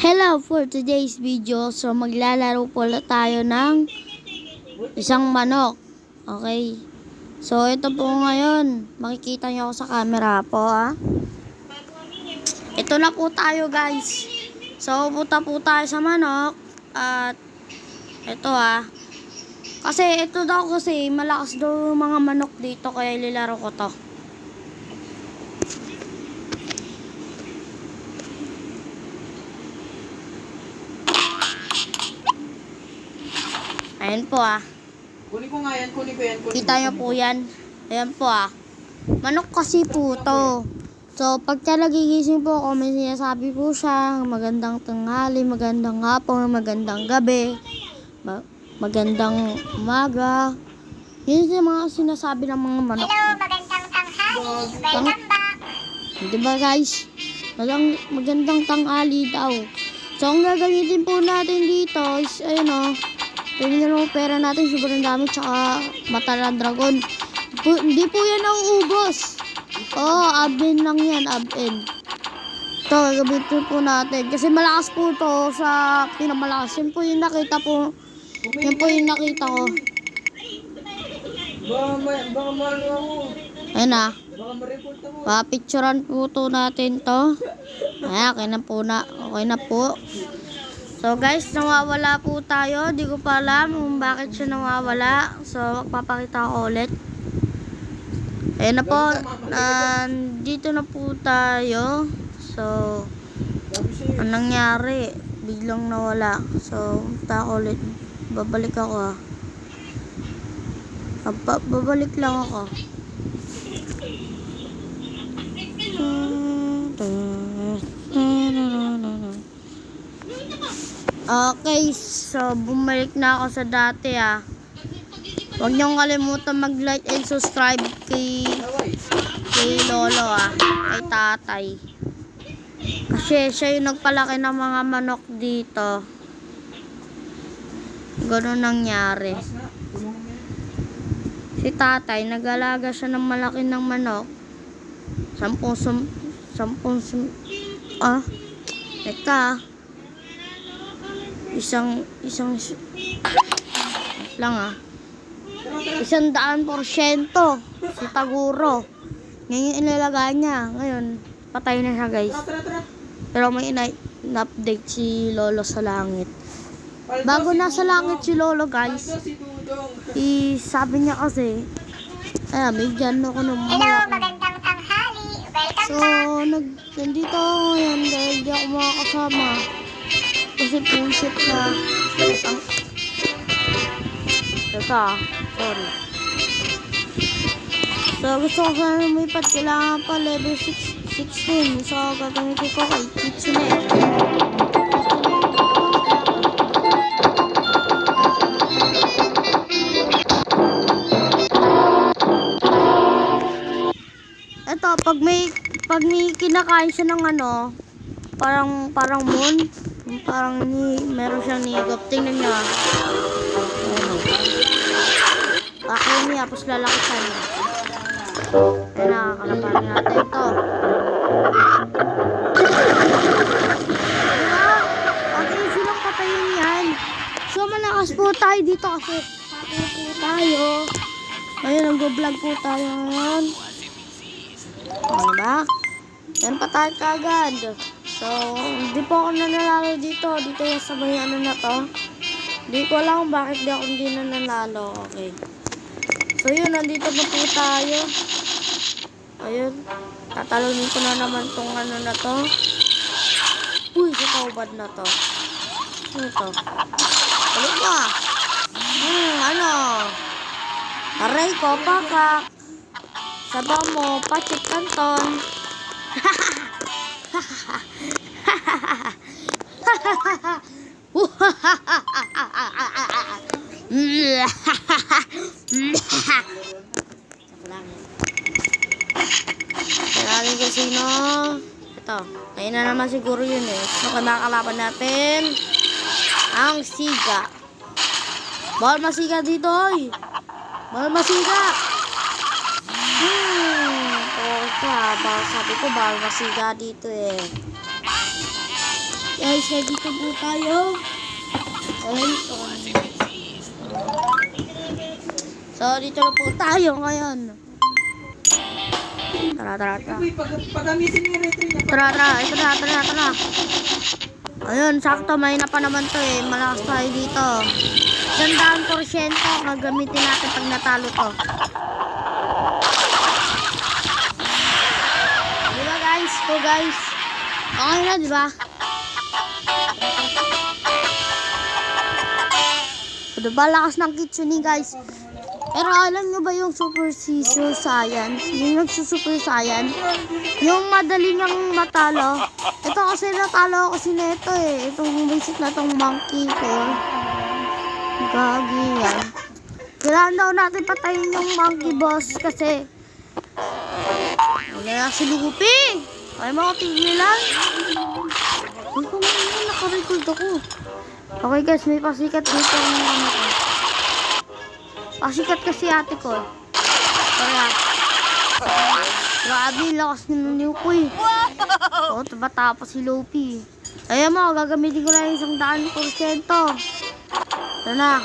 Hello for today's video. So maglalaro pala tayo ng isang manok. Okay. So ito po ngayon. Makikita niyo ako sa camera po Ito na po tayo guys. So punta po tayo sa manok. At ito Kasi ito daw kasi malakas daw yung mga manok dito. Kaya ilalaro ko to. Ayan po Kunin ko nga yan, kunin ko yan. Kita nyo po yan. Ayan po Manok kasi po to. So, pagka nagigising po ako, may sinasabi po siya, magandang tanghali, magandang hapon, magandang gabi, magandang umaga. Yun yung mga sinasabi ng mga manok. Hello, magandang tanghali. Welcome back. Diba guys? Magandang tanghali daw. So, ang gagamitin po natin dito is, ayun tingnan mo pera natin, sobrang dami, tsaka mata ng dragon. Hindi po yan nauubos. Abin lang yan, abin. Ito, gagamitin po natin. Kasi malakas po to sa pinamalakas. Yan po yung nakita po. Yan po yung nakita ko. Baka malo ako. Ayun Baka ma-report ako. Papicturan po to natin to. Ayan, okay na po. So guys, nawawala po tayo. Di ko pa alam kung bakit siya nawawala. So magpapakita ko ulit. Ayan na po. Dito na po tayo. So anong nangyari? Biglang nawala. So punta ko ulit. Babalik ako babalik lang ako. Okay, so bumalik na ako sa dati Huwag niyong kalimutan mag-like and subscribe kay Lolo kay tatay. Kasi siya yung nagpalaki ng mga manok dito. Ganun nangyari. Si tatay, nag-alaga siya ng malaki ng manok. Isang 100% si Taguro. Ngayon yung inilagay niya. Ngayon, patay na siya guys. Pero may in-update si Lolo sa langit. Bago nasa langit si Lolo guys, sabi niya kasi, bigyan ako ng Hello, malaki. magandang tanghali. Welcome So, back. nandito ako ngayon dahil di ako makakasama. Kasi pusit na. Sorry. So, gusto ko sana lumipad. Kailangan pa level 16. So, gagamitin ko kay Kitchenet. Ito, pag may kinakain siya ng parang moon, meron siyang niyagap. Tingnan niya. Akin niya, tapos lalaki siya niya. Kaya nakakalabanan natin ito. Diba? Ang easy lang patayin yan. So, malakas po tayo dito kasi patuloy po tayo. Ngayon, nag-vlog po tayo ngayon. Diba? Yan pa tayo kagad. So, hindi po ako nanalo dito. Dito yung sabay na to. Hindi ko alam kung bakit hindi na nanalo. Okay. So, yun. Nandito na po tayo. Ayun. Tatalunin ko na naman tong na to. Uy, si kaubad na to. Ano to? Balik mo Aray ko, pakak. Sabaw mo, Patrick Canton. Kailangan ko sino. Ito. Ngayon na naman siguro yun So, nakakalaban natin ang siga. Bawal masiga dito, oy. Bawal masiga. Sabi ko bawal masiga dito Guys, dito po tayo. Okay, so dito na po tayo ngayon. Tara. Uy, pagamitin niyo yung retry niya. Tara. Ayun, sakto, may na pa naman to eh. Malakas tayo dito. 100% gagamitin natin pag natalo to. Diba guys? To guys. Okay na, diba? Diba, lakas ng kitsune guys. Pero alam nyo ba yung Super Scissor Saiyan? Yung nagsusuper Saiyan? Yung madali niyang matalo. Ito kasi natalo kasi na ito eh. Itong basic na itong monkey core. Gagi yan. Kailangan daw natin patayin yung monkey boss kasi wala na si Luffy. Ay mga tigilan. Ay kung ano, nakarecord ako. Okay guys, may pasikat dito ang ano ko. Pasikat kasi ate ko. Kaya, grabe, lakas ni Luffy. Oo, tapos si Luffy. Ayan mo, gagamitin ko lang yung 100%. Ito na.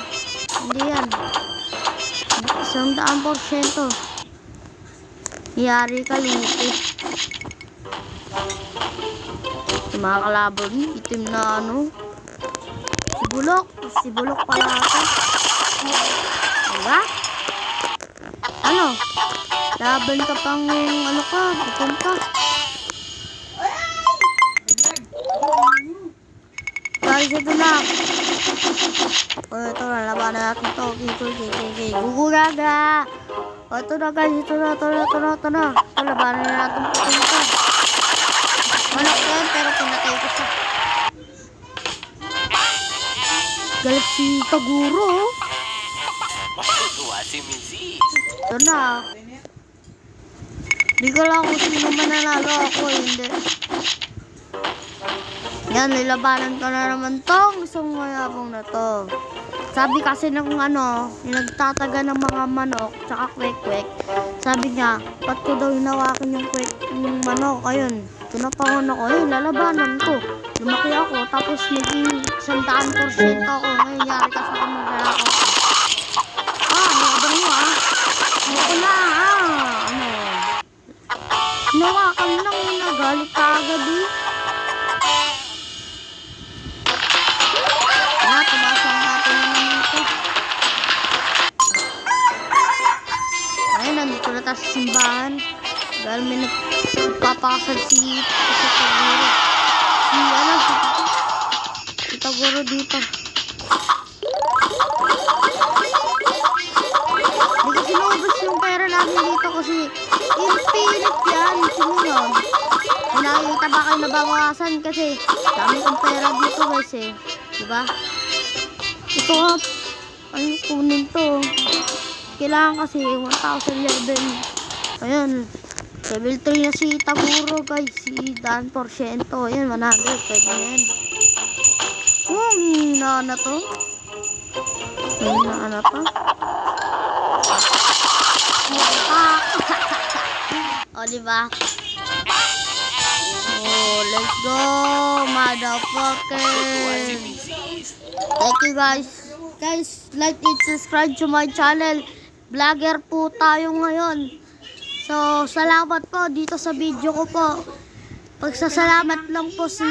Hindi yan. 100%. Yari ka, Luffy. Yung mga kalaban, itim na ano. Si Bulok pala ito. Diba? Ano? Laban ka pang ano ka, itim ka. Guys, ito na. O, ito na, labanan natin ito. Okay. Guguraga. O, ito na guys, ito na. Ito, labanan na natin ito. Manok yan, pero pinatay ko siya. Galit si Taguro. Ito na. Hindi ko lang kung sino mananalo ako, hindi. Yan, nilabanan ko na naman tong isang mayabong na to. Sabi kasi ng ano, yung nagtataga ng mga manok, tsaka kwek-kwek. Sabi niya, ba't ko daw hinawakan yung yung manok? Ayun, tunapangon ako, ayun, lalabanan ko. Lumaki ako, tapos naging 100% ako. Ngayon, yari ka sa akin maglalako. Nabang mo Ako na ano. Hinawakan lang, nagalit ka agad eh. Tumasang natin naman ito. Ayun, nandito na tayo sa simbahan. Dahil may nagpapakasal si Taguro. Si Taguro dito. Hindi kasi naubos yung pera namin dito kasi ipilit yan. Sino yun? Nakikita ba kayo nabawasan kasi dami kong pera dito guys eh. Diba? Ito nga, ano kunin to? Kailangan kasi 1,000 level. Ayun, level 3 na si Taguro guys, si Dan Porsyento. Ayun, 100, pwede na yan. Hina na to. Hina na to. O, diba? Oh, let's go, motherfucker. Thank you guys. Guys, like and subscribe to my channel. Vlogger po tayo ngayon. So, salamat po dito sa video ko po. Pagsasalamat lang po sa